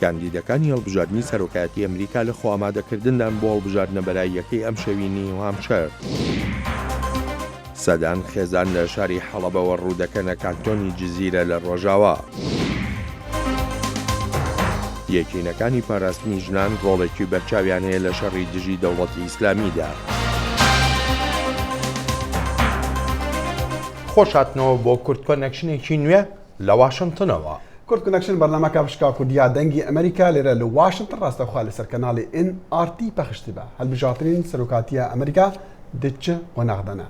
کاندیدەکانی هەڵبژاردننی سەرۆکایەتی ئەمریکا لە خۆ ئامادەکردنیان بۆ هەڵبژاردنە بەلایەکەی ئەم شەوی نیو هامشەر. سەدان خێزان لە شاری حەڵەبەوە ڕوودەکەنە کانتۆنی جزیرە لە ڕۆژاوا. یەکینەکانی پاراستنی ژنان ڕۆڵێکی بەرچاویان هەیە لە شەڕی دژی دەوڵەتی ئیسلامیدا. خۆشاتنەوە بۆ کورد کۆنەکشنێکی نوێ لە واشنگتنەوە. کورد کۆنەکشن بەرنامەکە بشکا کوردیا دەنگی ئەمریکا لێرە لە واشنگتن ڕاستەوخوا لەسەر کەناڵی NRT پەخشتی بە هەڵبژاردنین سەرۆکاتیە ئەمریکا دچە قۆناغدانە.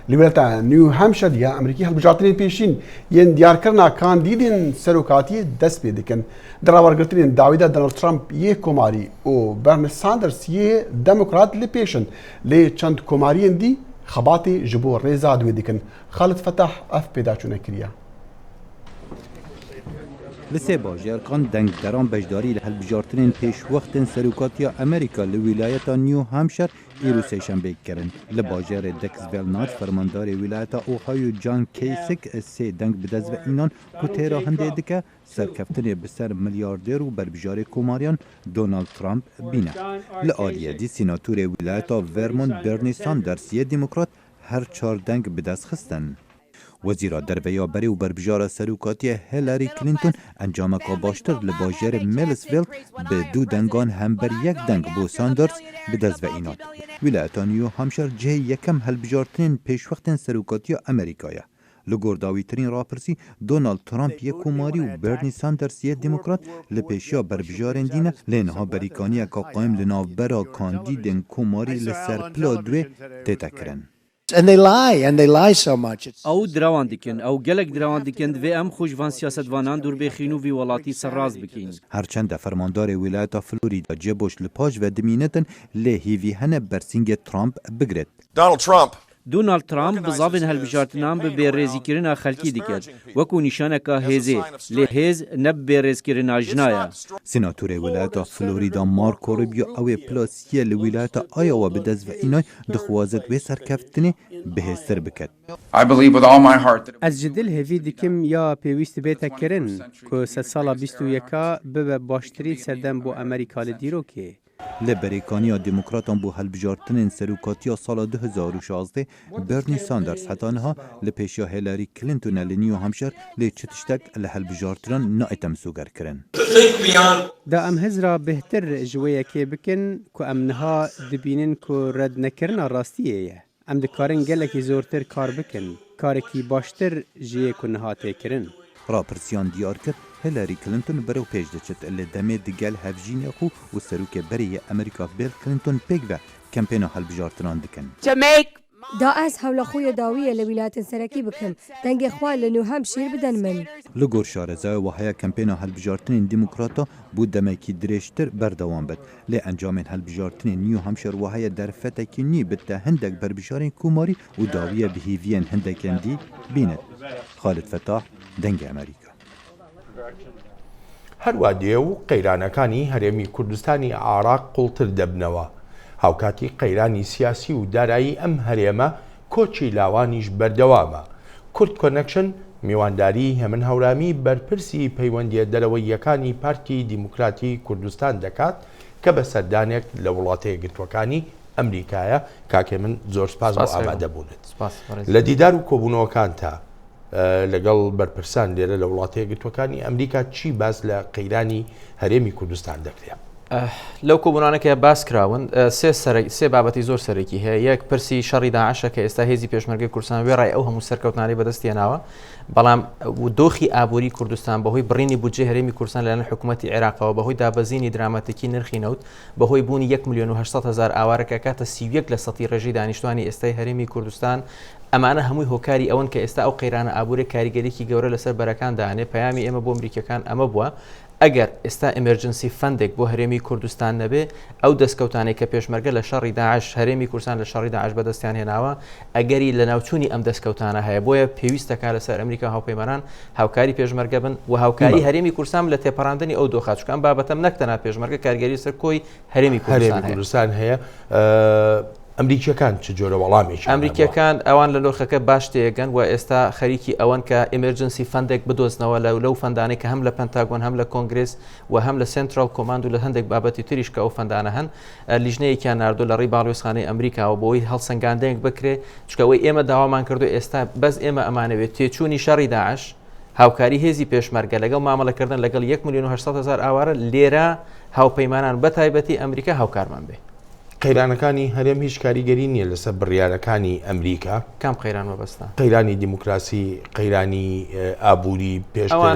لێرەتە نیو هامشەر یا ئەمریکی هەڵبژاردنین پێشین یەن دیارکردنا کاندیدین سەرۆکاتی دەست پێ دەکەن. دەڕاوەرگرتنین داویدا دۆناڵد ترامپ یە کۆماری و بەرنی ساندەرس یە دەموکرات لێ پێشن لێ چەند کۆماریên دی خەباتی ji bo rêza duê dikin. Xalid Fetah ev pêdaçûne kiriye. Li sê bajarkan dengderan beşdarî li hilbijartinên pêşwextên serokatiya Amerîka li wîlayeta New Hampshire îro sêşembê kirin. Li bajarê Dexville Notch fermandarê wîlayeta Ohio John Kasich sê deng bi dest ve înan ku têra hindê dike serkeftinê bi ser milyardêr û berbijarê komariyan Donald Trump bîne. Li aliyedî sînatûrê wîlayeta Vermont Bernie Sanders yê demokrat her çar deng bi dest xistin. Wezîra derveya berê û berbijara serokatiya Hillary Clinton encameka baştir li bajarê Milledgeville bi dû dengan hember yek deng bo Sanders bi dest ve înan. Wîlayeta New Hampshire cihê yekem hilbijartinên pêşwextên serokatiya Amerîkaya. Li gordawîtirîn rapirsî Donald Trump yê komarî û Bernie Sanders yê demokrat li pêşiya berbijarên dîne lê niha berîkaniyeka qaim li navbera kandîdên komarî li ser pila duê tête kirin. And they lie so much. ئەو دراوان dikin ئەو gelek dirawan dikin divê em xwe ji van siyasetvanan dûrbêxîn û vî welatî serraz bikîn. Herçend fermandarê wîlayeta Florîda ceboş li paş ve dimînetin lê hêvî hene bersîngê Trump bigret. Donald Trump bi zavên hilbijartinan bi bêrêzîkirina xelkî diket wekû nîşaneka hêzê lê hêz ne bi bêrêzkirina jina ye. Sînatûrê wîlayeta Florîda Marco Rubio ew ê plasiye li wîlayeta Iowa bi dest ve înay dixwazet wê serkeftinê bihêztir biket. Ez ji dil hêvî dikim ya pêwîst bête kirin ku sed sala 21 bibe baştirîn serdem bo Amerîka li dîrokê. Li berêkaniya demokratan bu hilbijartinên serokatiya sala 2016 Bernie Sanders heta niha li pêşiya Hillary Clintonê li New Hampshire lê çi tiştek li hilbijartinan naî temsûger kirin. Da em hezra bêhtir ji wê yekê bikin ku em niha dibînin ku rednekirina rastiyê ye. Em dikarin gelekî zortir kar bikin. Karekî baştir ji yê ku niha tê kirin. Rapirsiyan diyar kir Hillary Clinton berew pêş diçit li demê digel hevjînê xwe û serokê berê Amerîka Bill Clinton pêk ve kempêna hilbijartinan dikin. Da ez hewla xwe ya dawiye li wîlayetên serekî bikim. Dengê xwe li New Hampshire bidin min. Li gor şarezaya wahaya kempêna hilbijartinên demokrata bû demekî dirêjtir berdewam bet. Lê encamên hilbijartinên New Hampshire wahaya derfetekî nî bi te hindek berbijarên komarî û dawiye bihêviyên hindekên dî bînin. Xalid Fetah, Dengê Amerîka. هەروە دێ و قەیرانەکانی هەرێمی کوردستانی عێراق قوڵتر دەبنەوە. هاوکاتی قەیرانی سیاسی و دارایی ئەم هەرێمە کۆچی لاوانیش بەردەوامە. کورد کۆنەکشن میوانداری هەمن هەورامی بەرپرسی پەیوەندیە دەرەوەییەکانی پارتی دیموکراتی کوردستان دەکات کە بە سەردانێک لە وڵاتە یەکگرتووەکانی ئەمریکایە. کاکێ من زۆر سپاس بۆ ئامادەبوونت لە دیدار و کۆبوونەوەکانتە لەگەڵ بەرپرسان لێرە لە وڵاتە یەکگرتووەکانی ئەمریکا چی باس لە قەیرانی هەرێمی کوردستان دەکرێت؟ لەو کۆبوونانەکە باس کراون سێ بابەتی زۆر سەرەکی هەیە. یەک پرسی شەڕی داعشە کە ئێستا هێزی پێشمەرگەی کوردستان وێڕای ئەو هەموو سەرکەوتنانەی بەدەستێناوە، بەڵام دۆخی ئابووری کوردستان بەهۆی بڕینی بودجێ هەرێمی کوردستان لەلایەن حکوومەتی عێراقەوە بەهۆی دابەزینی دراماتیکی نرخی نەوت بەهۆی بوونی 1,800,000 ئاوارەکە کاتە 31 لە سەتی ڕێژەی دانیشتوانی ئێستای هەرێمی کوردستان ئەمانە هەمووی هۆکاری ئەوەن کە ئێستا ئەو قەیرانە ئابووری کاریگەریکی گەورە لەسەر بەرەکان داهێنێ. پەیامی ئێمە بۆ ئەمریکەکان ئەمە بووە ئەگەر ئێستا ئەمەرجنسی فەندێک بۆ هەرێمی کوردستان نەبێ ئەو دەستکەوتانێک کە پێشمەرگە لە شەڕی داعش هەرێمی کوردستان لە شەڕی داعش بەدەستیان هێناوە ئەگەری لە ناوچوونی ئەم دەستکەوتانە هەیە. بۆیە پێویستەکە لەسەر ئەمریکا هاوپەیمانان هاوکاری پێشمەرگە بن و هاوکاری هەرێمی کوردستان لە تێپەڕاندنی ئەو دۆخاچکان بابەتەم نەک تەنها پێشمەرگە کارگەری سەر کۆی هەرێمی کوردستان هەیە. ئەمریکیەکان چ جۆرە وەڵامێکی ئەمریکیەکان ئەوان لە لۆخەکە باش تێگەن و ئێستا خەریکی ئەوەن کە ئمرجنسی فەندێک بدۆزنەوە لەو فەندانەی کە هەم لە پەنتاگۆن هەم لە کۆنگرس و هەم لە سنترال کۆماند و لە هەندێک بابەتی تریش کە ئەو فەندانە هەن لیژنەیەکیان ناردۆ لە ڕێی باڵوێزخانەی ئەمریکاوە بۆی هەڵسەنگاندەیەک بکرێ چکەوەی ئێمە داوامان کردو ئێستا بەس ئێمە ئەمانەوێت تێچوونی شەڕی داعش هاوکاری هێزی پێشمەرگە لەگەڵ مامەڵەکردن لەگەڵ 1,800,000 ئاوارە لێرە هاوپەیمانان بە تایبەتی ئەمریکا هاوکارمان بێ. قەیرانەکانی هەرێم هیچ کاریگەری نییە لەسەر بڕیارەکانی ئەمریکا. کام قەیران وەبەستە؟ قەیرانی دیموکراسی، قەیرانی ئابووری، پێشتر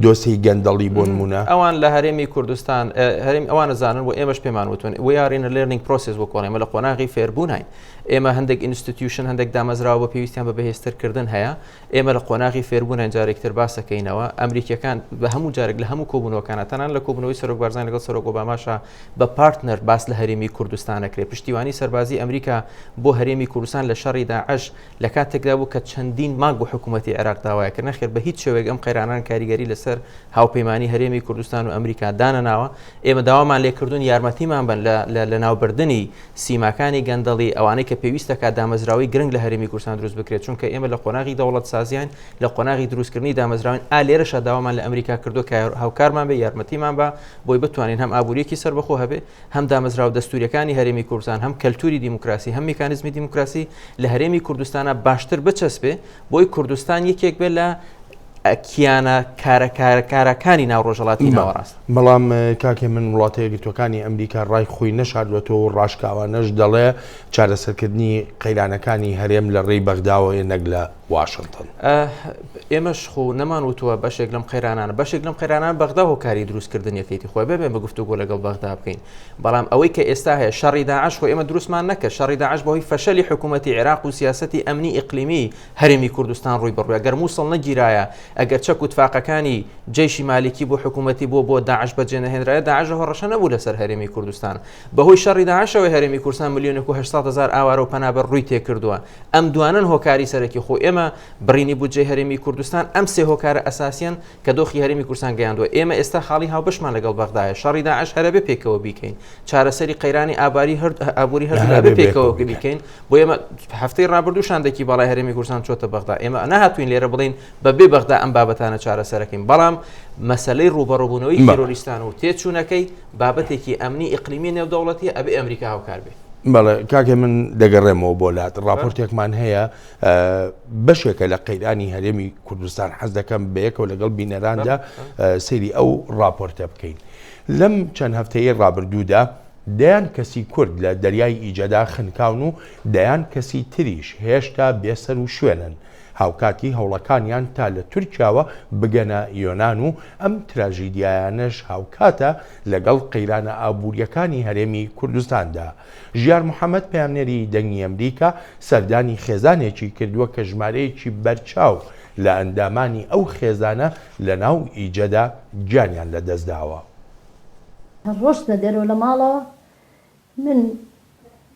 دۆسی گەندەڵی بۆ نمونە ئەوان لە هەرێمی کوردستان هەرێم ئەوانە زانن و ئێمەش پێمان وتون ویارینە لێرنینگ پرۆسس بۆ کۆڵێمە لە قۆناغی فێربوونین. ئێمە هەندێک ئینستیتیوشن هەندێک دامەزراوە بە پێویستیان بە بەهێزترکردن هەیە. ئێمە لە قۆناغی فێربوونین جارێکتر باسەکەینەوە. ئەمریکیەکان بە هەموو جارێک لە هەموو کۆبوونەوەکانە تەنان لە کۆبوونەوەی سەرۆک بارزان لەگەڵ سەرۆک ئۆباماشە بە پارتنەر باس لە هەرێمی کوردستانەکرێ. پشتیوانی سەربازی ئەمریکا بۆ هەرێمی کوردستان لە شەڕی داعش لە کاتێکدا بوو کە چەندین مانگ بۆ حکوومەتی عێراق داوایە کە نەخێر بە هیچ شێوەیەک ئەم قەیرانان کاریگەری لەسەر هاوپەیمانی هەرێمی کوردستان و ئەمریکا دانەناوە. ئێمە داوامان لێکردوون یارمەتیمان بن لە ناوبردننی سیماکانی گەندەڵی ئەوانەی کە پێویستە کا دامەزراوی گرنگ لە هەرێمی کوردستان دروست بکرێت چونکە ئێمە لە قۆناغی دەوڵەت سازیان لە قۆناغی دروستکردنی دامەزراوین ئالێرەشە داوامان لە ئەمریکا کردو کە هاوکارمان بێ یارمەتیمان بە بۆی بتوانین هەم ئابوووریەکی سەربەخۆ هەبێ هەم دامەزراو دەستوریەکانی هەرێمی کوردستان هەم کەلتوری دیموکراسی هەم میکانیزمی دیموکراسی لە هەرێمی کوردستانە باشتر بچەسبێ بۆی کوردستان یەکێک بێت لە کیانە کارەکانی ناو ڕۆژهەڵاتی ناوەڕاست. بەڵام کاکێ من وڵاتەیە گرتوەکانی ئەمریکا ڕای خۆی نەشاردوێتەوە و ڕاشکاوانەش دەڵێ چارەسەرکردنی قەیرانەکانی هەرێم لە ڕێی بەغداوە نەک لە واشنگتن. ئێمەش خۆ نەمان وتووە بەشێک لەم قەیرانانە بەشێک لەم قەیرانان بەغدا هۆکاری دروستکردنیەکەیتی خۆی ببێن بە گفتوگۆ لەگەڵ بەغدا بکەین. بەڵام ئەوەی کە ئێستا هەیە شەڕی داعش خۆ ئێمە دروستمان نەکە. شەڕی داعش بەهۆی فەشەلی حکوومەتی عێراق و سیاسەتی ئەمنی ئیقلیمی هەرێمی کوردستان ڕووی بڕووە گەر مووسڵ نەگیرایە ئەگەر چەک و تفاقەکانی جێشی مالیکی بۆ حکوومەتی بۆ داعش بەجێنەهێنرایە داعش هەڕەشە نەبوو لەسەر هەرێمی کوردستان. بەهۆی شەڕی داعشەوەی هەرێمی کوردستان 1,800,000 ئاوارە و پەنابەر ڕووی تێکردووە. ئەم دوانن هۆکاری سەرەکی خۆ ئێمە بڕینی بودجێ هەرێمی کوردستان ئەم سێ هۆکارە ئەساسیان کە دۆخی هەرێمی کوردستان گەیاندووە. ئێمە ئێستا خاڵی هاوبەشمان لەگەڵ بەغدایە. شەڕی داعش هەرەبێ پێکەوە بیکەین. چارەسەری قەیرانی ئابووری هەردوو پێکەوە بیکەین. بۆ ئێمە هەفتەی ڕابردوو شاندێکی باڵای هەرێمی کوردستان چۆتە بەغدا. ئێمە نەهاتوین لێرە بڵین بەبێ بەغدا ئەم بابەتانە چارەسەرەکەین. بەڵام مەسەلەی ڕوبەڕووبوونەوەی تێرۆریستان و تێچوونەکەی بابەتێکی ئەمنی ئیقلیمی نێودەوڵەتیە ئەبێ ئەمریکا هاوکار بێ. بەڵێ کاکێ من دەگەڕێمەوە بۆ لات راپۆرتێکمان هەیە بەشێکە لە قەیرانی هەرێمی کوردستان حەز دەکەم بەیەکەوە لەگەڵ بینەراندا سەیری ئەو راپۆرتە بکەین. لەم چەند هەفتەیە ڕابردوودا دەیان کەسی کورد لە دەریای ئیجەدا خنکاون و دەیان کەسی تریش هێشتا بێسەر و شوێنن. هاوکاتی هەوڵەکانیان تا لە تورکیاوە بگەنە یۆناان و ئەم تراژیدیایانەش هاوکاتە لەگەڵ قەیرانە ئابوووریەکانی هەرێمی کوردستاندا. ژیار محەممەد پەیامنێری دەنگی ئەمریکا سەردانی خێزانێکی کردووە کە ژمارەیەکی بەرچاو لە ئەندامانی ئەو خێزانە لە ناو ئیجەدا گیانیان لەدەستداوە. ڕۆشتە دەرەوە لە ماڵەوە من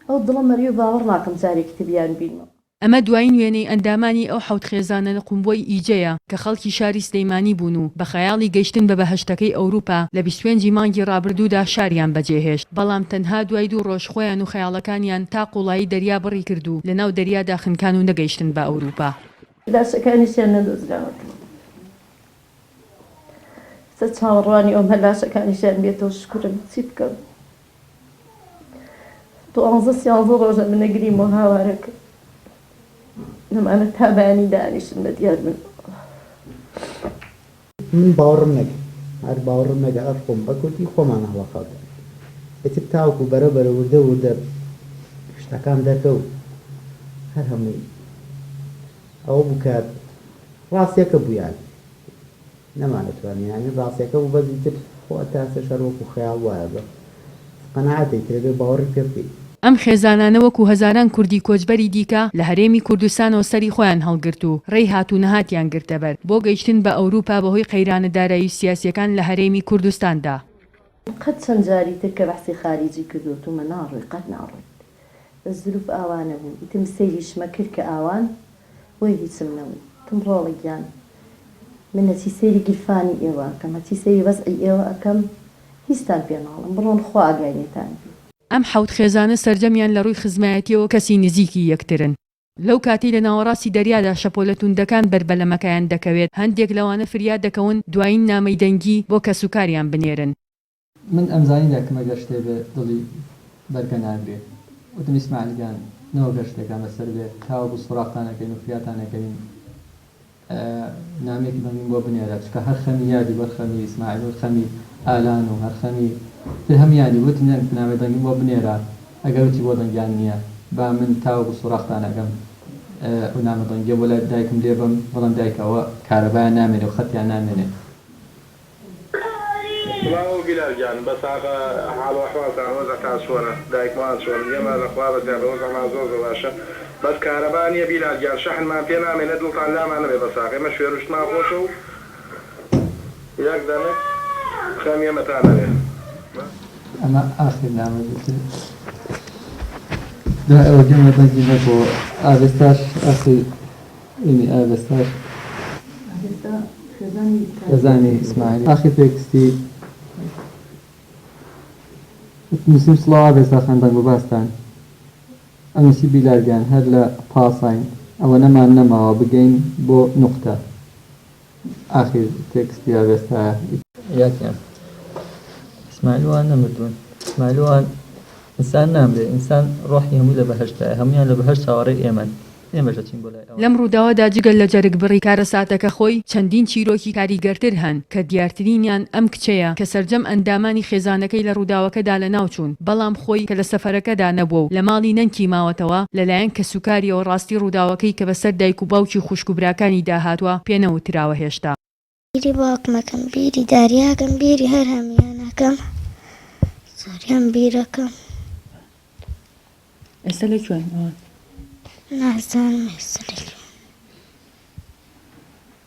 ئەو دڵە مەری و باوەڕ ناکەم جارێکی تبیان بینەوە. ئەمە دوایین وێنەی ئەندامانی ئەو حەوت خێزانە لە قومبۆی ئیجەیە کە خەڵکی شاری سلەیمانی بوون و بە خەیاڵی گەیشتن بە بەهەشتەکەی ئەوروپا لە 25 مانگی ڕابردوودا شاریان بەجێهێشت. بەڵام تەنها دوای 2 ڕۆژ خۆیان و خەیاڵەکانیان تا قوڵایی دەریا بڕی کردو لە ناو دەریادا خنکان و نەگەیشتن بە ئەوروپا. لاشەکانیشیان نەدۆزراوەتەوە. چاوەڕوانی ئەو لاشەکانیشیان بێتەوە شکرم چی بکەم. 12 ڕۆژە منەگریم و هاوارەکە نەمانە تابانی دانیشن بە دیار من باوەڕم نەکە هەر باوەڕم نەگە ئەف خۆم بە کورتی خۆمان هەڵەخەڵ ئێتر تاوکو بەرەبەرە وردە شتەکان دەکەوت هەر هەمووی ئەوە بکات ڕاستیەکە بوویان نەمانەتوانیانی ڕاستیەکە بوو بەزی تر خۆ تاسە شەرۆک و خەیاڵ وایە بە قەناعەتێک ترێ باوەڕی پێ بکەیت. ئەم خێزانانە وەکو هەزاران کوردی کۆچبەری دیکە لە هەرێمی کوردستانەوە سەری خۆیان هەڵگرت و ڕێی هاتوو نەهاتیان گرتەبەر بۆ گەیشتن بە ئەوروپا بەهۆی قەیرانەدارایی سیاسیەکان لە هەرێمی کوردستاندا. قەت چەند جاری تر کە بەحسی خارجی کردوتمە ناڕۆی قەت ناڕۆیت بە زروف ئاوانە بوو ئیتم سەیریشمە کرد کە ئاوان وەی هیچم نەوەی تم ڕۆڵی گیان من هەچی سەیری گیرفانی ئێوە ئەکەم هەچی سەیری وەزعی ئێوە ئەکەم هیچتان پێ ناڵم بڕۆن خوا ئاگاینێتان ئەم حەوت خێزانە سەرجەمیان لە ڕووی خزمایەتیەوە کەسی نزیکی یەکترن. لەو کاتی لە ناوەڕاستی دەریادا شەپۆلە توندەکان بربەلەمەکەیان دەکەوێت هەندێک لەوانە فریاد دەکەون دوایین نامەی دەنگی بۆ کەسوکاریان بنێرن. من ئەمزانی دەکەمە گەشتێ بێ دڵی بەرگەنار بێ وتم ئیسماعیلگان نەوە گەشتێکان بەسەر بێ تاوە بوو سوڕاقتانەکەین و فریاتانەکەین نامێکی بەمین بۆ بنێرە چکە هەر خەمی یادی بەر خەمی ئیسماعیل و خەمی ئالان و هەر خەمی تر هەم یادی وتم نامێ دەنگی بۆ بنێرە ئەگەر وتی بۆ دەنگیان نییە با من تاوە بوو سوڕاقتانەکەم و نامە دەنگێ بۆ لە دایکم لێ بم بەڵام دایکەوە کارەبایان نامێنێ و خەتیان نامێنێ. والله بلال جان بس هذا حال وحواسه وزع كاسوره دايك ما شو اليوم هذا اخبار ده وزع مع زوز واشا بس كهرباني بلال جان شحن ما فينا من ندل طالع معنا بس اخي مش ويرش ما خوشو يقدر خاميه متانا اما اخر نعمه ده اودينا تنجي نكو ابستاش اخي اني ابستاش خزاني اسماعيل اخي تكستي نسیم سڵاو بێستا خەندەنگ و باستان ئەنووسی بیلارگیان هەر لە پاساین ئەوە نەمان نەماوە بگەین بۆ نوقتە ئاخیر تێکستی ئاوێستا یاکیان ئیسماعیلوان نەمردوون ئیسماعیلوان ئینسان نامرێ ئینسان ڕۆحی هەمووی لە بەهەشتایە هەمویان لە بەهەشت چاوەڕێی ئێمەن لەم ڕووداوادا جگەل لە جەرگ بڕی کارە ساتەکە خۆی چەندین چیرۆکی کاریگەرتر هەن کە دیارترینیان ئەم کچەیە کە سەرجەم ئەندامانی خێزانەکەی لە ڕووداوەکەدا لە ناوچوون بەڵام خۆی کە لە سەفەرەکەدا نەبووە و لە ماڵی نەنکی ماوەتەوە لەلایەن کەسوکاریەوە ڕاستی ڕووداوەکەی کە بەسەر دایک و باوکی خوشکوبراکانی داهاتوە پێنەوتراوە هێشتا. بیری باوکمەکەم بیری داریاکەم بیری هەر هەمیانەکەم زۆریان بیرەکەم. ئێستا لەکوێن؟ نازانم ئێستا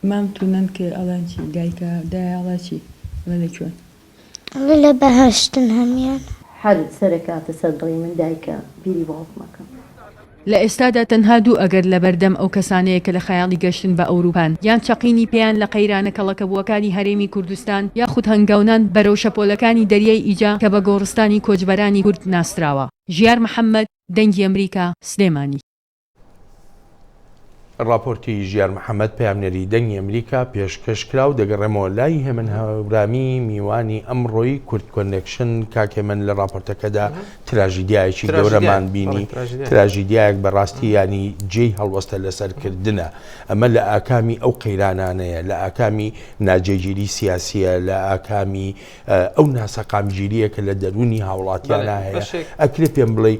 مام تونن کە ئەڵەنچی دایکە دایاڵە چی لە لەکوێن؟ ئەڵێ لە بەهەشتن هەمیان هەر سەرکاتە سەردڵی من دایکە بیری باوکمەکەم. لە ئێستادا تەنها دوو ئەگەر لە بەردەم ئەو کەسانەیە کە لە خەیاڵی گەشتن بە ئەوروپان یان چەقینی پێیان لە قەیرانە کەڵەکەبووەکانی هەرێمی کوردستان یاخود هەنگاونان بەرەو شەپۆلەکانی دەریای ئیجا کە بە گۆڕستانی کۆچبەرانی کورد ناسراوە. ژیار محەممەد دەنگی ئەمریکا سلێمانی. راپۆرتی ژیار محەممەد پامنەری دەنگی ئەمریکا پێشکەشکرا و دەگەڕێمەوە لای هێمن هەورامی میوانی ئەمڕۆی کورد کۆنێکشن کاکێمن لە راپۆرتەکەدا تراژیدیایەکی گەورەمان بینی تراژیدیایەک بەڕاستی ینی جێی هەڵوەستە لەسەرکردنە ئەمە لە ئاکامی ئەو قەیرانانەیە لە ئاکامی ناجێگیری سیاسیە لە ئاکامی ئەو ناسەقامگیریە کە لە دەرونی هاوڵاتیانە هەیە ئەکرێ پێم بڵێ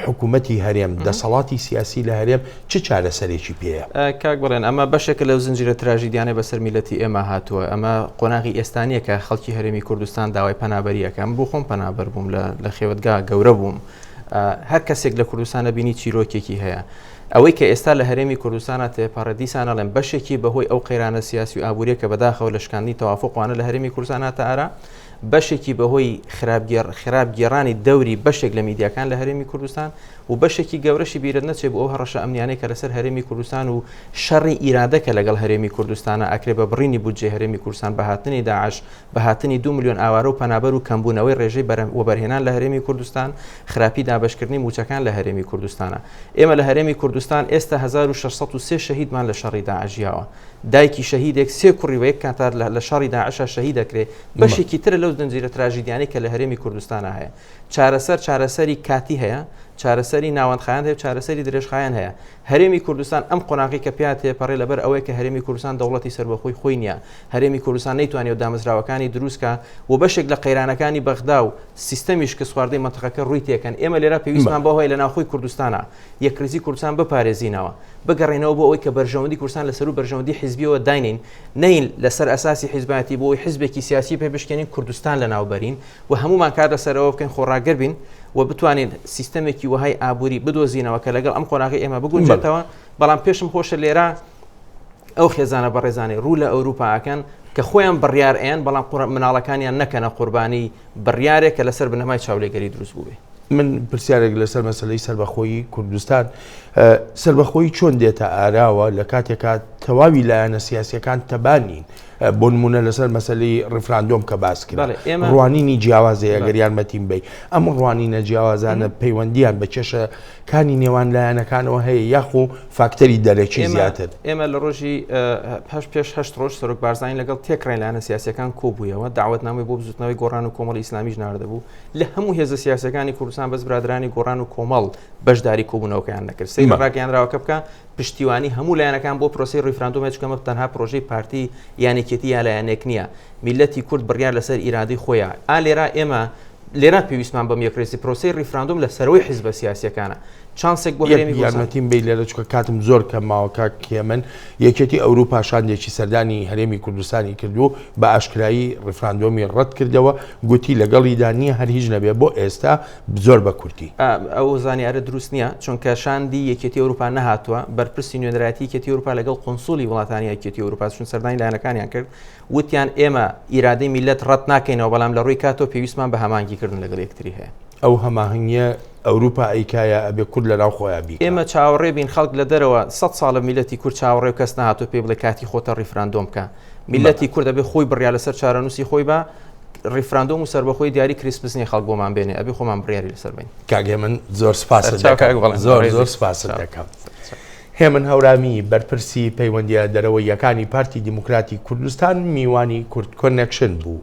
حکوومەتی هەرێم دەسەڵاتی سیاسی لە هەرێم چ چارەسەرێکی پێەیە؟ کاک بڵێن ئەمە بەشێکە لەو زنجیرە تراژیدیانە بەسەر میلەتی ئێمە هاتووە ئەمە قۆناغی ئێستانیە کە خەڵکی هەرێمی کوردستان داوای پەنابەریەکەم بۆ خۆم پەنابەر بووم لە خێوەتگا گەورە بووم هەر کەسێک لە کوردستانە بینی چیرۆکێکی هەیە ئەوەی کە ئێستا لە هەرێمی کوردستانە تێپەڕە دیسانە ئەڵێن بەشێکی بەهۆی ئەو قەیرانە سیاسی و ئابووریە کە بەداخەوە لە شکاندنی تەوافقوانە لە هەرێمی کوردستان هاتە ئارا بەشێکی بەهۆی خراپگێڕانی دەوری بەشێک لە میدیاکان لە هەرێمی کوردستان و بەشێکی گەورەشی بیرت نەچێت بۆ ئەو هەڕەشە ئەمنیانەی کە لەسەر هەرێمی کوردستان و شەڕی ئیرادەکە لەگەڵ هەرێمی کوردستانە ئەکرێ بە بڕینی بودجێ هەرێمی کوردستان بەهاتنی داعش بەهاتنی 2 ملیۆن ئاوارە و پەنابەر و کەمبوونەوەی ڕێژەی وەبەرهێنان لە هەرێمی کوردستان خراپی دابەشکردنی موچەکان لە هەرێمی کوردستانە ئێمە لە هەرێمی کوردستان ئێستا 1603 شەهیدمان لە شەڕی داعشیاوە دایکی شەهیدێک سێ کوڕی وەیەک کاتار لە شەڕی داعشە شەهید دەکرێت بەشێکی ترە لەو زنجیرە تراژیدیانەی کە لە هەرێمی کوردستانە هەیە چارەسەری کاتی هەیە چارەسەری ناوەندخایان هەیە چارەسەری درێژخایان هەیە هەرێمی کوردستان ئەم قۆناغی کە پێات تێپەڕێ لەبەر ئەوەیە کە هەرێمی کوردستان دەوڵەتی سەربەخۆی خۆی نییە هەرێمی کوردستان نەیتوانێت و دامەزراوەکانی دروستکە و بەشێک لە قەیرانەکانی بەغدا و سیستەمیش کە سواردەی مەنتەقەکە ڕووی تێکەن ئێمە لێرە پێویستمان بەهۆی لە ناوخۆی کوردستانە یەکریزی کوردستان بپارێزینەوە بگەڕێنەوە بۆ ئەوەی کە بەرژەوەندی کوردستان لەسەر و بەرژەوەندی حیزبیەوە داینین نین لەسەر ئەساسی حیزبەتی بۆ ئەوەی حیزبێکی سیاسی پێ بشکێنین کوردستان لە ناوبەرین و هەمومان کار لەسەرەوە بکەین خۆڕاگەر بین و بتوانین سیستەمێکی وهای ئابووری بدۆزینەوە کە لەگەڵ ئەم قۆناغی ئێمە بگونجێتەوە بەڵام پێشم خۆشە لێرە ئەو خێزانە بەڕێزانەی ڕوو لە ئەوروپاکەن کە خۆیان بڕیار ئەیان بەڵام مناڵەکانیان نەکەنە قوربانی بڕیارێک کە لەسەر بنەمای چاولێگەری دروست بووێ. من پرسیارێک لەسەر مەسلەی سەربەخۆیی کوردستان سەربەخۆیی چۆن دێتە ئاراوە لە کاتێکا تەواوی لایەنە سیاسیەکان تەبانین بۆ نمونە لەسەر مەسەلەی ڕفراندۆم کە باس کرد ڕوانینی جیاوازەیە گەر یارمەتیم بی ئەم ڕوانینە جیاوازانە پەیوەندیان بە کێشەکانی نێوان لایەنەکانەوە هەیە یاخۆ فاکتەری دەرەکی زیاتر ئێمە لە ڕۆژی پێش 8 ڕۆژ سەرۆک بارزانانی لەگەڵ تێکڕای لایەنە سیاسەکان کۆبوویەوە داوەتنامەی بۆ بزوتنەوەی گۆڕان و کۆمەڵی ئیسلامیش ناردەبوو لە هەموو هێزە سیاسەکانی کوردستان بەس برادرانی گۆڕان و کۆمەڵ بەشداری کۆبوونەوەکەیان نەکرد سەی ڕاگەیاندراوە کە بکە پشتیوانی هەموو لایەنەکان بۆ پرۆسی ڕیفراندۆمە چکەمە تەنها پرۆژەی پارتی یانێکێتی یا لایەنێک نییە میلەتی کورد بڕیار لەسەر ئیرادی خۆیان لێرە ئێمە لێرە پێویستمان بەم یەکڕێسی پرۆسی ڕیفراندۆم لە سەرەوەی حیزبە سیاسیەکانە چانسێک بۆ یارمەتیم بی لێرە چکە کاتم زۆر کەماوەکە کێمن یەکێتی ئەوروپا شاندێکی سەردانی هەرێمی کوردستانی کردو بە ئاشکرایی ڕیفراندۆمی ڕەت کردەوە گوتی لەگەڵیدا نییە هەر هیچ نەبێ بۆ ئێستا زۆر بە کورتی ئەو زانیارە دروست نییە چونکە شاندی یەکێتی ئەوروپا نەهاتووە بەرپرسی نوێنەرەتی یەکێتی ئەوروپا لەگەڵ قۆنسوڵی وڵاتانی یەکێتی ئەوروپا چون سەردانی لایەنەکانیان کرد وتیان ئێمە ئیرادەی میلەت ڕەت ناکەینەوە بەڵام لە ڕووی کاتۆ پێویستمان بە هەمانگیکردن لەگەڵ یەکتری هەیە ئەو هەماهنگیە ئەوروپا ئەیکایە ئەبێ کورد لەناو خۆیان بی ئێمە چاوەڕێ بین خەڵک لە دەرەوە 100 ساڵە میلەتی کورد چاوەڕێ و کەس نهاتۆ پێ بڵێ کاتی خۆتە ڕیفراندۆم بکە میلەتی کورد ئەبێ خۆی بڕیا لەسەر چارەنووسی خۆی بە ڕیفراندۆم و سەربەخۆی دیاری کریسمس نیە خەڵک بۆمان بێنێ ئەبێ خۆمان بڕیاری لەسەر بین کاگێ من زۆر سپاس زۆر سپاس دەکەم هێمن هەورامی بەرپرسی پەیوەندیە دەرەوە یەکانی پارتی دیموکراتی کوردستان میوانی کورد کۆنێکشن بوو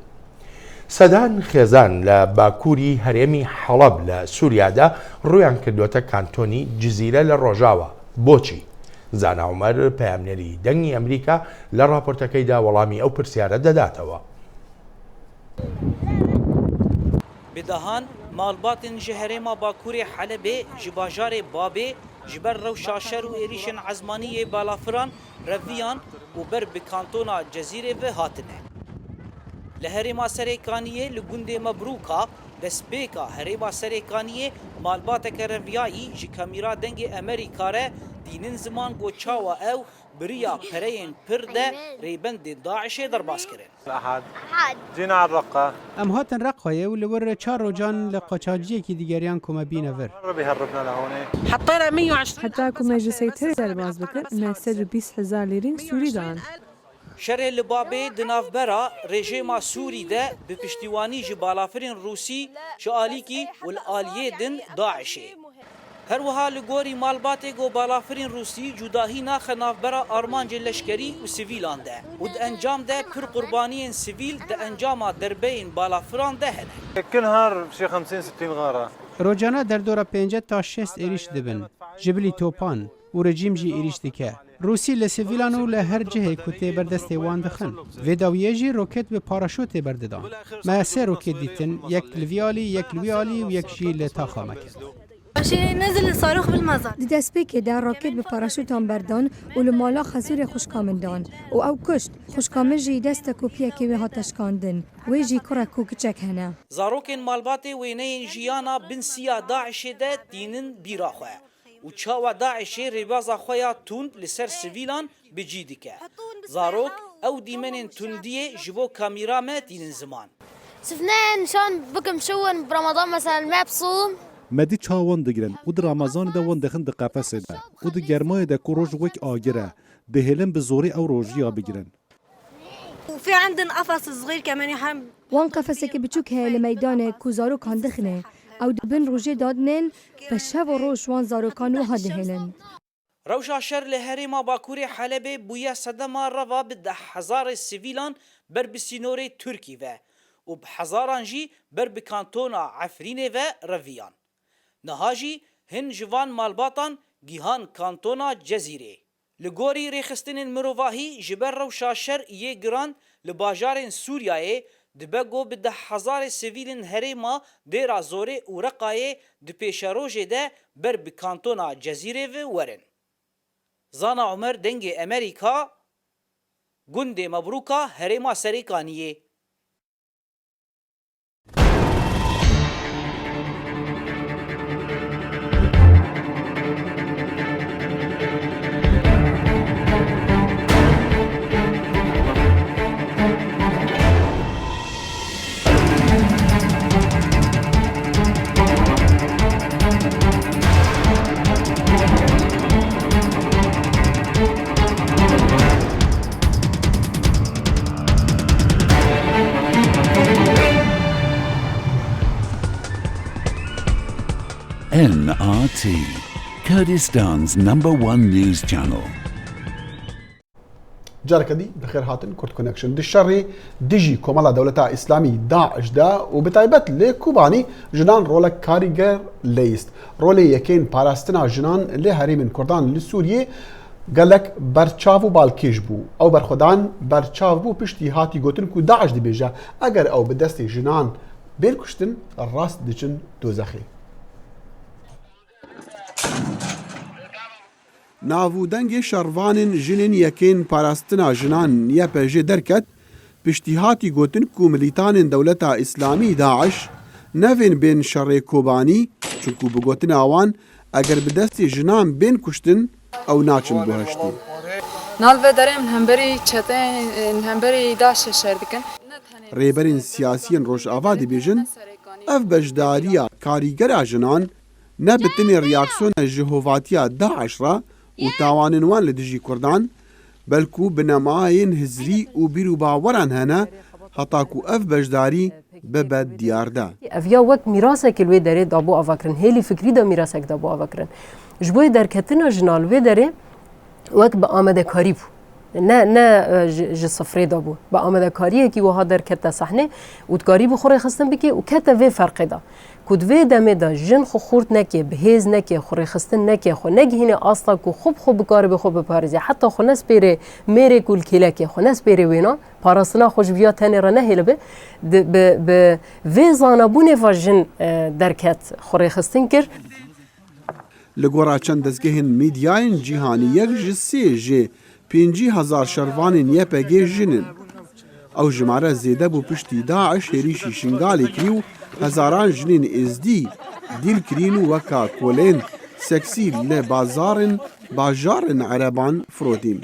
سەدان خێزان لە باکووری هەرێمی حەڵەب لە سووریادا ڕویان کردوتە کانتۆنی جزیرە لە ڕۆژاوە بۆچی زانا عومەر پەیامنێری دەنگی ئەمریکا لە راپۆرتەکەیدا وەڵامی ئەو پرسیارە دەداتەوە بدەهان ماڵباتن ji herêma Bakurê Helebê ji bajarê Babê ji ber rewşa şer û êrişên ezmaniyê balafiran reviyan û ber bi kantona Cezîrê ve hatine. Li herêma Serêkaniyê li gundê Mebrûka destpêka herêma Serêkaniyê malbateke reviyayî ji kamîra dengê Amerîka re dînin ziman got çawa ew biriya pereyên pir de rêbendê Daişê derbas kirin. ئەم هاتن ڕقایە و لەوەرە چار ڕۆژان لە قاچاجیەکی دیگەریان کۆمەبینە ڤەر حتا کومەژەسەی تر دەرباز بکرد 920,000 لیرین سووریدان. Şerê li Babê di navbera rejêma Sûrî de bi piştîwanî ji balafirên Rûsî ji alîkî û li aliyê din Daişê. Her wiha li gorî malbatê got balafirên Rûsî cudahî naxe navbera armancê leşkerî û sivîlan de û di encam de pir qurbaniyên sivîl di encama derbeyên balafiran de hene. ڕۆژانە دەردۆرە 5 تا 6 ێریش دەبن ژبلی تۆپان و رەجیم ژی ئێریش دکە رووسی لە سڤیلان و لە هەر جهێک و تێبەردەستێ وان دەخن vێداویێژی ڕۆکێت بە پاراشۆ تێبەردەدان مە سێ ڕۆکێت دیتن یەک لڤیالی یەک لویالی و یەکژی لە تاخامەکە Di destpêkê de roket bi paraşûtan berdan û li mala xezûrê xuşkamîndan û ew kuşt xuşkamîn jî dest tekopiyekê wê hat teşkandin wê jî kurek û kiçek hene. Zarokên malbatê wêneyên jiyana bin siya Daişê de dînin bîra xwe û çawa Daişê rêbaza xwe ya tund li ser sivîlan bicî dike. Zarok ew dîmenên tundiyê ji bo kamîra me dînin ziman. Sifnên şan bikim şewin bi Ramadan mesela me bصوم مدی چاوان دگرن و در رمضان ده وان دخن ده قفسه ده و ده گرمای ده که روش وک آگره ده هلن به زوری او روژیا بگیرن وفي عندنا قفص صغير كمان يحم وان قفسێکی بچووک هەیە لە مەیدانێ ku zarokan dixine ew dibin rojê dadinên ve şev û roj wan zarokan wiha dihêlin. Rewşa şer li herêma Bakurê Helebê bûye sedema reva bi 10,000 sivîlan ber bi sînorê Tirkî ve û bi hezaran jî ber bi kantona Efrînê ve reviyan. Niha jî hin ji van malbatan gîhan kantona Cezîrê. Li gorî rêxistinên mirovahî ji ber rewşa şer yê giran li bajarên Sûriyayê dibe got bi 10,000 sivîlên herêma dêra Zorê û Reqayê di pêşerojê de ber bi kantona Cezîrê ve werin. Zana Umer dengê Amerîka gundê Mebrûka herêma Serêkaniyê. NRT, Kurdistan's #1 news channel. جاركدي بخير هاتن كورت كونكشن دشري ديجي كومالا دولتا اسلامي داعش دا وبتايبت لكوباني جنان رولك كاريجر ليست رولي يكين باراستنا جنان لهري من كردان لسوريا قالك برچاو بالكيش بو او برخدان برچاو بو پشتي هاتي گوتن كو داعش دي بيجا اگر او بدستي جنان بيركشتن الراس دچن دوزخي ناوودنگ شروانین جنین یکین پاراستنا جنان یا پژه درکت پشتیهاتی گوتن کو ملیتان دولتا اسلامی داعش نوین بین شر کوبانی چونکو بگوتن آوان اگر بدستی جنان بین کشتن او ناچن بهشتی نال و درم همبری چتن همبری داعش شردکن ریبرین سیاسیین روش آوادی بیجن اف بجداریا کاریگر جنان نبتن ریاکسیون جهواتیا داعش را و تاوانن وان لدجی کردان بلکو بنماین هزری و بیرو باوران هنه هتاکو اف بجداری ببد دیار دا افیا وقت میراثک الوی داره دابو آوکرن هیلی فکری دا میراثک دابو آوکرن جبوی در کتنا جنال وی داره وقت با آمده کاری بو نه صفری دابو با آمده کاریه که وها در کتا صحنه و کاری بو خوری خستن بکی و کتا وی فرق دا کدوی دمه دا جن خو خورد نکه بهیز نکه خوری خستن نکه خو نگهینه اصلا کو خوب بکار به خوب بپارزی حتی خو نس پیره میره کل کلکه خو نس پیره وینا پاراسنا خوش بیا تنه را نهیله به وی زانبونه و جن درکت خوری خستن کر لگورا چند دزگهن میدیاین جیهانی یک جسی جه 50,000 شروانین یپگه جنن او جماره زیده بو پشتی داعش هریشی شنگالی کریو هزاران جنین ازدی دیل کرینو وکا کولین سکسی لبازارن باجارن عربان فرودین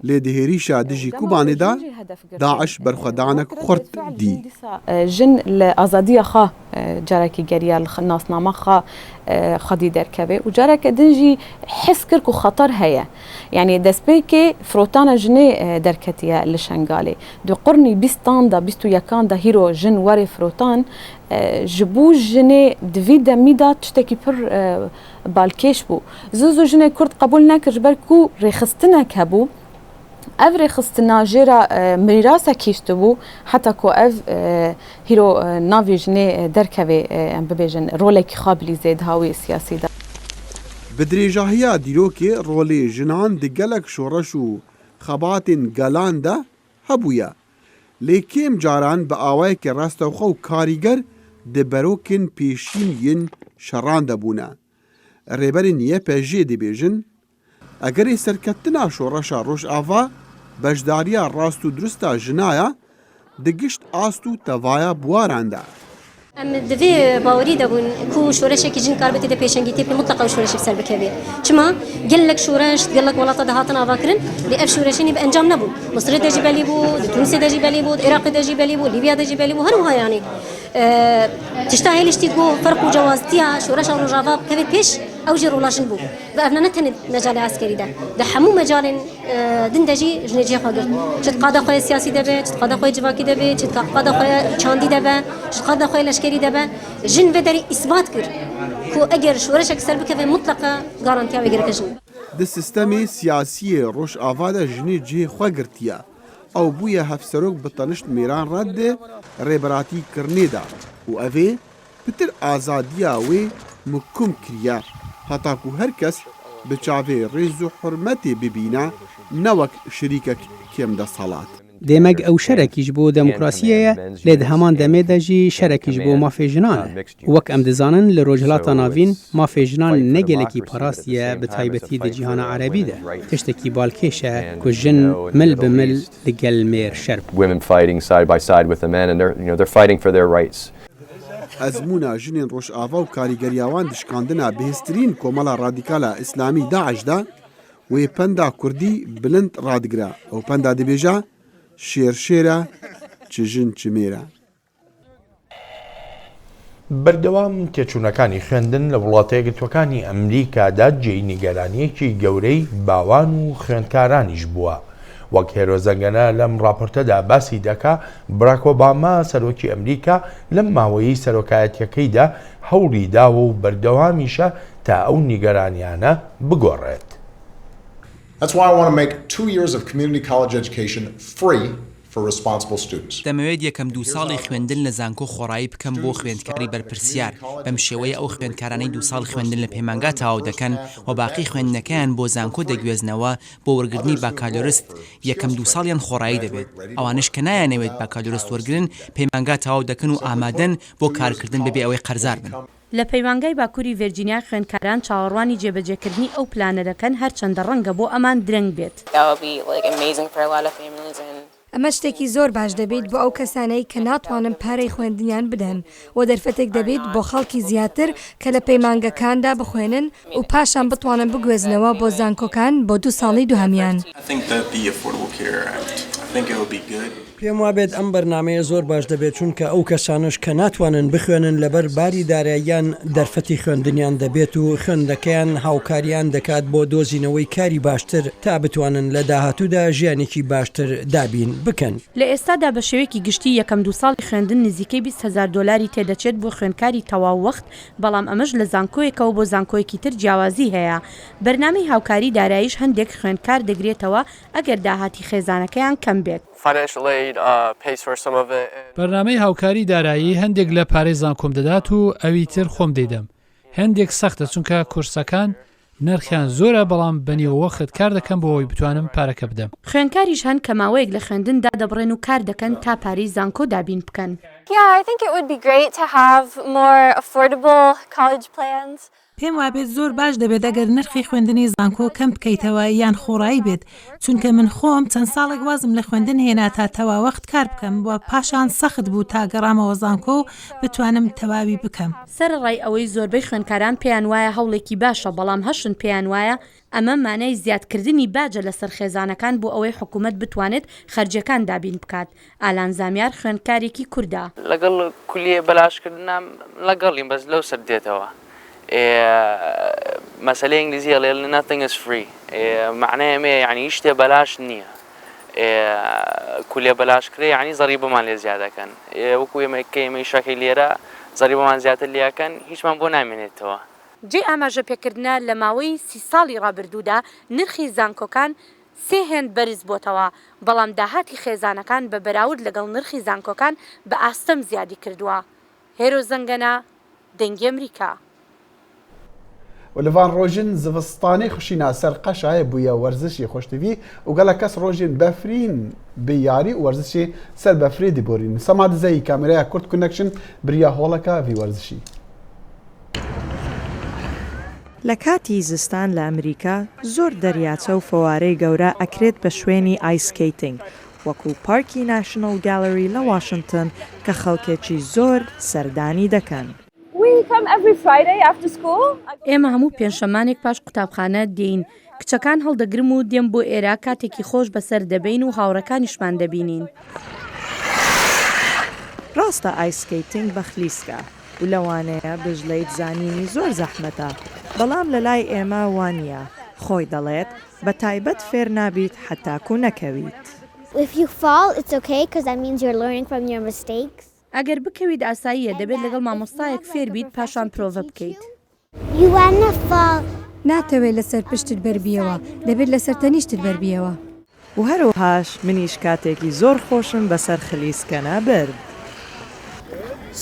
لدهریشا دجی کوبانی دا داعش برخدانک خورد دی جن لازادیا خا جارکی گریال ناس نامه خا خدي دركبه وجارك دنجي حس كركو خطر هيا يعني دسبيكي فروتانا جني دركتيا لشنغالي دو قرني بيستاندا بيستو يكاندا هيرو جن وري فروتان جبو جني دفيدا ميدا تشتكي بر بالكيش بو زوزو جني كرد قبول ناكر بركو ريخستنا كابو افري خستنا جيرا مريراسا كيشتبو حتى كو اف هيرو نافي جني دركبه ام ببيجن رولك خابلي زيد هاوي سياسي دا بدريجاهيا ديروكي رولي جنان دقلك شورشو خباتن قلان دا هبويا لكيم جاران بآوايك راستو خو كاريگر دبروكن بيشين ين شران دبونا ريبرين يپجي دبيجن اگر سرکتنا شورشا روش آوا بجداریا راستو درستا جنایا دگشت آستو توایا بواراندا ام دفي باوري دبون كو شورش كي جن كاربتي د بيشنجيتي مطلقه شورش بسر بكبي كما قال لك شورش قال لك والله تدهاتنا فاكرن لأف شورشين بانجام نبو مصر دجي بالي بو تونس دجي بالي بو العراق دجي بالي بو ليبيا دجي بالي بو هروها يعني تشتاهي لشتيكو فرق وجوازتيا شورش رجافا كبي بيش او جرو لاشن بو فافنا نتن مجال عسكري ده حمو مجال دندجي جنجي خاطر شت قاده خوي سياسي دبه شت قاده خوي جواكي دبه شت قاده خوي چاندي دبه شت قاده خوي لشكري دبه جن بدري اثبات كر كو اگر شورشك سر بكفي مطلقه غارانتيا بيگر كجن د سیستمی سیاسی روش آواده جنی جه خو گرتیا او بویا هفسروک بطنشت میران رد ریبراتی کرنیدا و اوی بتر آزادیا وی مکم کریا هتاکو هر کس بچاوی ریز و حرمتی ببینا نوک شریکک کم دا صالات دمج او شركيش بو ديمقراطيه لد همان دمدجي شركيش بو مافيجنان وك ام دزانن لروجلاتا نافين مافيجنان نگلكي براستيه بتايبتي د جهان عربي ده تشتكي بالكيشه كجن مل بمل لقل مير شرب women fighting side by side with the men and they're fighting for their rights ازمونا جنين روش آوا و کاریگریاوان دشکاندنا بهسترین کومالا رادیکالا اسلامی داعش دا و پندا کردی بلند رادگرا او پندا دبیجا شێرشێرە چژن چمێرە بەردەوام تێچوونەکانی خوێندن لە وڵاتە یەکگرتووەکانی ئەمریکادا جێی نیگەرانیەکی گەورەی باوان و خوێندکارانیش بووە وەک هێرۆزەنگەنە لەم راپۆرتەدا باسی دەکا براک ئۆباما سەرۆکی ئەمریکا لەم ماوەیی سەرۆکایەتیەکەیدا هەوڵی داوە و بەردەوامیشە تا ئەو نیگەرانیانە بگۆڕێت. That's why I want to make 2 years of community college education free for responsible students. دەمەوێت یەکەم 2 ساڵی خوێندن لە زانکۆ خۆڕایی بکەم بۆ خوێندکاری بەرپرسیار بەم شێوەیە ئەو خوێندکارانەی 2 ساڵ خوێندن لە پەیمانگا تەواو دەکەن و باقی خوێندنەکەیان بۆ زانکۆ دەگوێزنەوە بۆ وەرگرتنی باکالۆرست یەکەم 2 ساڵیان خۆڕایی دەبێت ئەوانش کە نایانەوێت باکالۆرست وەرگرن پەیمانگا تەواو دەکەن و ئامادەن بۆ کارکردن بەبێ ئەوەی قەرزار بن. لە پەیوانگای باکووری ڤێرجینیا خوێندکاران چاوەڕوانی جێبەجێکردنی ئەو پلانە دەکەن هەرچەندە ڕەنگە بۆ ئەمان درەنگ بێت. ئەمە شتێکی زۆر باش دەبێت بۆ ئەو کەسانەی کە ناتوانن پارەی خوێندنیان بدەن و دەرفەتێک دەبێت بۆ خەڵکی زیاتر کە لە پەیمانگەکاندا بخوێنن و پاشان بتوانن بگوێزنەوە بۆ زانکۆکان بۆ 2 ساڵی دووهەمیان. پێم وابێت ئەم بەرنامەیە زۆر باش دەبێت چونکە ئەو کەسانش کە ناتوانن بخوێنن لەبەر باری داراییان دەرفەتی خوێندنیان دەبێت و خوێندەکەیان هاوکاریان دەکات بۆ دۆزینەوەی کاری باشتر تا بتوانن لە داهاتوودا ژیانێکی باشتر دابین بکەن. لە ئێستادا بە شێوەیەکی گشتی یەکەم 2 ساڵی خوێندن نزیکەی 20,000 دلاری تێدەچێت بۆ خوێندکاری تەواو وەخت بەڵام ئەمەش لە زانکۆیەکەوە بۆ زانکۆیەکی تر جیاوازی هەیە. بەرنامەی هاوکاری داراییش هەندێک خوێندکار دەگرێتەوە ئەگەر داهاتی خێزانەکەیان کەم بێت. بەرنامەی هاوکاری دارایی هەندێک لە پارەی زانکۆم دەدات و ئەوی تر خۆم دەیدەم. هەندێک سەختە چونکە کورسەکان نرخیان زۆرە بەڵام بەنیوە وەخت کار دەکەم بۆ ئەوی بتوانم پارەکە بدەم. خوێندکاریش هەن کە ماوەیەک لە خوێندندا دەبڕێن و کار دەکەن تا پارەی زانکۆ دابین بکەن. پێم وابێت زۆر باش دەبێت ئەگەر نرخی خوێندنی زانکۆ کەم بکەیتەوە یان خۆڕایی بێت چونکە من خۆم چەند ساڵێک وازم لە خوێندن هێنا تا تەواوەخت کار بکەم بۆ پاشان سەخت بوو تا گەڕامەوە زانکۆ و بتوانم تەواوی بکەم. سەرڕای ئەوەی زۆربەی خوێندکاران پێیان وایە هەوڵێکی باشە بەڵام هەشن پێیان وایە ئەمە مانای زیادکردنی باجە لەسەر خێزانەکان بۆ ئەوەی حکوومەت بتوانێت خەرجەکان دابین بکات. ئالان زامیار خوێندکارێکی کووردا. لەگەڵ کولیە بەلاشکردنم لەگەڵیم بەس لەو سەر دێتەوە. مسألة إنجليزية لأن nothing is free معناه ما يعني يشتى بلاش نية كلية بلاش كري يعني ضريبة مالية زيادة كان وكوي ما كي ما يشكل ليرة ضريبة مال زيادة اللي كان هيش ما بونا من التوا جي ئاماژە پێکردنە لە ماوەی 30 ساڵی ڕابردوودا نرخی زانکۆکان 3 هێند بەرز بۆتەوە بەڵام داهاتی خێزانەکان بە بەراورد لەگەڵ نرخی زانکۆکان بە ئاستەم زیادی کردووە. هێرۆزەنگەنە دەنگی ئەمریکا. ولەوان ڕۆژن زڤستانی خوشینا سەر قەشایە بوویە وەرزشی خۆشتوی و گەلە کەس ڕۆژین بەفرین بیاری و وەرزشی سەر بەفری دیبۆرین. سەما دزەی کامێرەیە کورد کونەکشن بریا هۆڵەکە وی وەرزشی. لە کاتی زستان لە ئەمریکا زۆر دەریاچە و فەوارەی گەورە ئەکرێت بە شوێنی ئایسکیتنگ وەکو پارکی ناشنل گالری لە واشنگتن کە خەڵکێکی زۆر سەردانی دەکەن. ئێمە هەموو پێنجشەمانێک پاش قوتابخانە دێین. کچەکان هەڵدەگرم و دێم بۆ ئێرە کاتێکی خۆش بەسەر دەبین و هاوڕەکانیشمان دەبینین. ڕاستە ئایسکیتنگ بە خلیسکە و لەوانەیە بژلەیت زانینی زۆر زەحمەتە بەڵام لە لای ئێمە وانە خۆی دەڵێت بە تایبەت فێر نابیت حتاکو نەکەویت. ئەگەر بکەویت ئاساییە دەبێت لەگەڵ مامۆستایەک فێر بیت پاشان پرۆڤە بکەیت. ناتەوێت لەسەر پشتت بەربیەوە دەبێت لەسەر تەنیشتت بەربیەوە. و هەروەهاش منیش کاتێکی زۆر خۆشم بەسەر خلیسکەنە برد.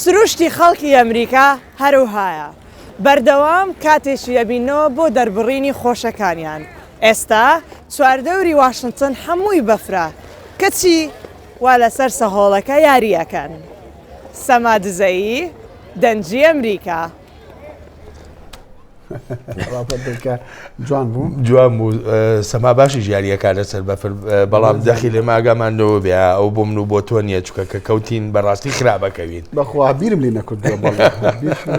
سروشتی خەڵکی ئەمریکا هەروهایە بەردەوام کاتێکی ئەبینەوە بۆ دەربڕینی خۆشەکانیان. ئێستا چواردەوری واشنگتن هەمووی بەفرا کەچی وا لەسەر سەهۆڵەکە یاریەکەن. سەما دزەیی دەنجی ئەمریکا. جوان بوو جوان بوو سەما باشی ژیاریەکە لەسەر بەفر بەڵام دەخی لێ ماگەمانەوە بێ ئەو بۆ من و بۆ تۆ نییە چکە کە کەوتین بەڕاستی خراپەکەوین بەخوا بیرم لێ نەکردووە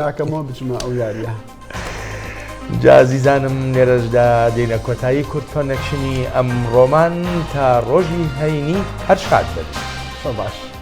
ناکەمەوە بچمە ئەو یاریە. جازیزانم لێرەشدا دێنە کۆتایی کورد کۆنەکشنی ئەم ڕۆمان تا ڕۆژی هەینی هەر شاد بێت. باش.